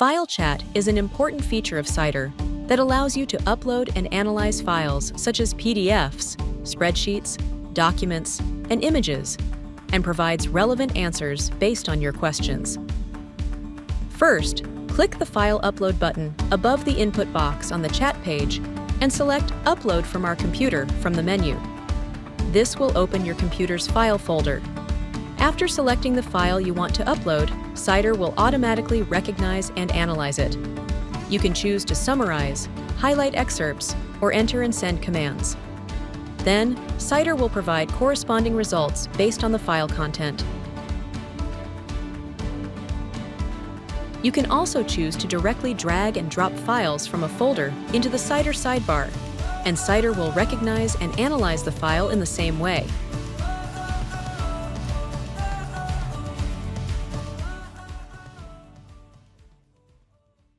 File Chat is an important feature of Cider that allows you to upload and analyze files such as PDFs, spreadsheets, documents, and images, and provides relevant answers based on your questions. First, click the File Upload button above the input box on the chat page and select Upload from our computer from the menu. This will open your computer's file folder. After selecting the file you want to upload, Cider will automatically recognize and analyze it. You can choose to summarize, highlight excerpts, or enter and send commands. Then, Cider will provide corresponding results based on the file content. You can also choose to directly drag and drop files from a folder into the Cider sidebar, and Cider will recognize and analyze the file in the same way.